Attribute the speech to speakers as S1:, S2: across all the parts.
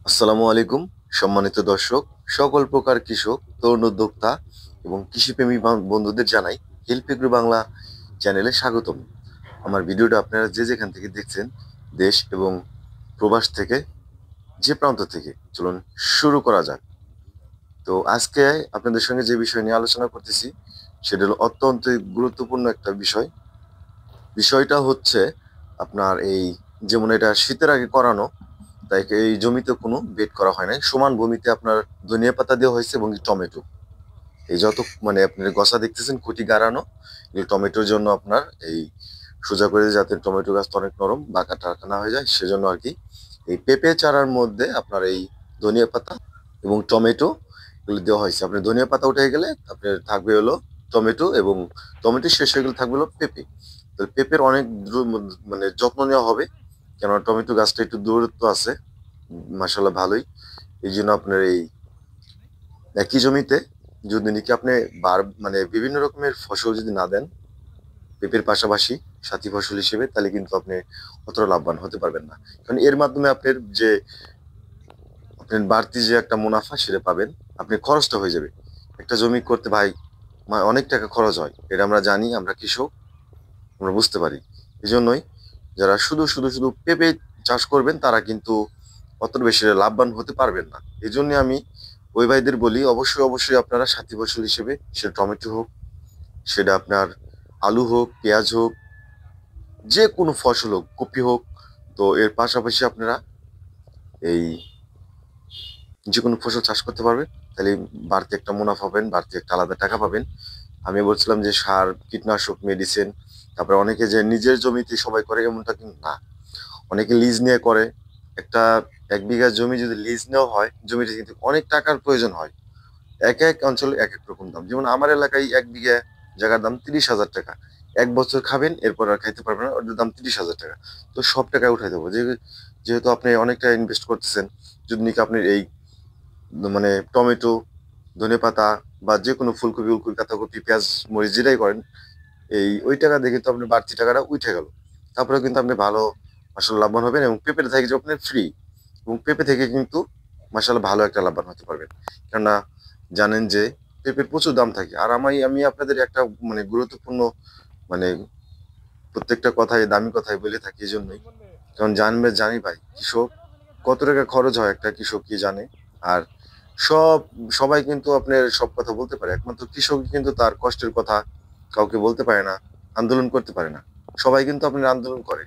S1: আসসালামু আলাইকুম সম্মানিত দর্শক, সকল প্রকার কৃষক, তরুণ উদ্যোক্তা এবং কৃষিপ্রেমী বন্ধুদের জানাই হেল্প এগ্রো বাংলা চ্যানেলে স্বাগতম। আমার ভিডিওটা আপনারা যে যেখান থেকে দেখছেন, দেশ এবং প্রবাস থেকে, যে প্রান্ত থেকে, চলুন শুরু করা যাক। তো আজকে আপনাদের সঙ্গে যে বিষয় নিয়ে আলোচনা করতেছি সেটা হলো অত্যন্ত গুরুত্বপূর্ণ একটা বিষয়। বিষয়টা হচ্ছে আপনার যেমন এটা শীতের আগে করানো, তাই এই জমিতে কোনো বেড করা হয় নাই, সমান ভূমিতে আপনার ধনিয়া পাতা দেওয়া হয়েছে এবং টমেটো। এই যত মানে আপনার গসা দেখতেছেন খুঁটি গাড়ানো, এই টমেটোর জন্য আপনার এই সোজা করে যাতে টমেটো গাছটা অনেক নরম বাঁকা টাকা না হয়ে যায় সেজন্য আর কি। এই পেঁপে চারার মধ্যে আপনার এই ধনিয়া পাতা এবং টমেটো এগুলো দেওয়া হয়েছে। আপনার ধনিয়া পাতা উঠে গেলে আপনার থাকবে হলো টমেটো, এবং টমেটো শেষ হয়ে গেলে থাকবে হলো পেঁপে। তো পেঁপের অনেক মানে যত্ন নেওয়া হবে, কেননা টমেটো গাছটা একটু দূরত্ব আছে, মাসাল্লাহ ভালোই। এই জন্য আপনার এই একই জমিতে যদি নাকি আপনি মানে বিভিন্ন রকমের ফসল যদি না দেন পেঁপের পাশাপাশি সাথী ফসল হিসেবে, তাহলে কিন্তু আপনি অতটা লাভবান হতে পারবেন না। কারণ এর মাধ্যমে আপনার বাড়তি যে একটা মুনাফা সেটা পাবেন, আপনি খরচটা হয়ে যাবে। একটা জমি করতে ভাই অনেক টাকা খরচ হয়, এটা আমরা জানি, আমরা কৃষক, আমরা বুঝতে পারি। এই জন্যই যারা শুধু শুধু শুধু পেঁপে চাষ করবেন তারা কিন্তু অত বেশি লাভবান হতে পারবেন না। এই জন্য আমি ওই ভাইদের বলি, অবশ্যই অবশ্যই আপনারা সাথী ফসল হিসেবে, সেটা টমেটো হোক, সেটা আপনার আলু হোক, পেঁয়াজ হোক, যে কোনো ফসল হোক, কপি হোক, তো এর পাশাপাশি আপনারা এই যে কোনো ফসল চাষ করতে পারবেন। তাহলে বাড়তি একটা মুনাফা পাবেন, বাড়তি একটা আলাদা টাকা পাবেন। আমি বলছিলাম যে সার, কীটনাশক, মেডিসিন, তারপরে অনেকে যে নিজের জমিতে সবাই করে এমনটা কিন্তু না, অনেকে লিজ নিয়ে করে। একটা 1 বিঘা জমি যদি লিজ নেওয়া হয়, জমিতে কিন্তু অনেক টাকার প্রয়োজন হয়। এক এক অঞ্চলে এক এক রকম দাম। যেমন আমার এলাকায় 1 বিঘা জায়গার দাম 30,000 টাকা। 1 বছর খাবেন, এরপর আর খাইতে পারবেন না, ওটার দাম 30,000 টাকা। তো সব টাকা উঠাই দেবো, যেহেতু আপনি অনেকটা ইনভেস্ট করতেছেন। যদি নাকি আপনি এই মানে টমেটো, ধনেপাতা বা যে কোনো ফুলকপি উলকপি পাতাকপি পেঁয়াজ মরিচ যেটাই করেন, ওই টাকা দিয়ে কিন্তু আপনি বাড়তি টাকাটা উঠে গেল। তারপরে কিন্তু আপনি ভালো মাসাল্লাহ লাভবান হবেন, এবং পেঁপে থেকে যে আপনি ফ্রি, এবং পেঁপে থেকে কিন্তু মাসাল্লাহ ভালো একটা লাভবান হতে পারবেন। কেননা জানেন যে পেঁপের প্রচুর দাম থাকে। আর আমি আপনাদের একটা মানে গুরুত্বপূর্ণ মানে প্রত্যেকটা কথাই দামি কথাই বলে থাকি এই জন্যই, কারণ জানি ভাই কৃষক কত টাকা খরচ হয়, একটা কৃষক কি জানে। আর সব সবাই কিন্তু আপনার সব কথা বলতে পারে, একমাত্র কৃষক কিন্তু তার কষ্টের কথা কাউকে বলতে পারে না, আন্দোলন করতে পারে না। সবাই কিন্তু আপনার আন্দোলন করে,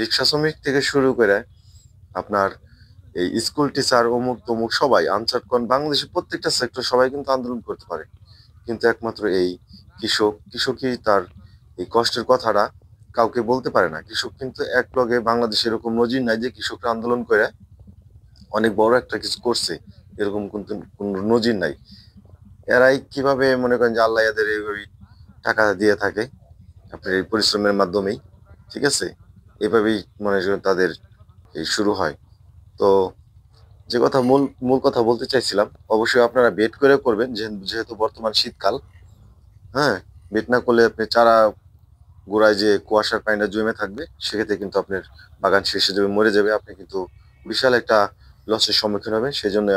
S1: রিক্সা শ্রমিক থেকে শুরু করে আপনার এই স্কুল টিচার, অমুক তমুক, সবাই আনসার কোন বাংলাদেশের প্রত্যেকটা সেক্টর সবাই কিন্তু আন্দোলন করতে পারে। কিন্তু একমাত্র এই কৃষকই তার এই কষ্টের কথাটা কাউকে বলতে পারে না। কৃষক কিন্তু এক লগে বাংলাদেশে এরকম নজির নাই যে কৃষকরা আন্দোলন করে অনেক বড় একটা কিছু করছে, এরকম কিন্তু কোন নজির নাই। এরাই কিভাবে মনে করেন যে আল্লাহ এদের এইভাবে টাকা দিয়ে থাকে আপনার এই পরিশ্রমের মাধ্যমেই, ঠিক আছে। এভাবেই মনে করেন তাদের এই শুরু হয়। তো যে কথা মূল মূল কথা বলতে চাইছিলাম, অবশ্যই আপনারা বেড করে করবেন, যেহেতু বর্তমান শীতকাল। হ্যাঁ, বেড না করলে আপনি চারা গোড়ায় যে কুয়াশার পানিটা জমে থাকবে, সেক্ষেত্রে কিন্তু আপনার বাগান শেষে যাবে, মরে যাবে, আপনি কিন্তু বিশাল একটা লসের সম্মুখীন হবেন। সেই জন্য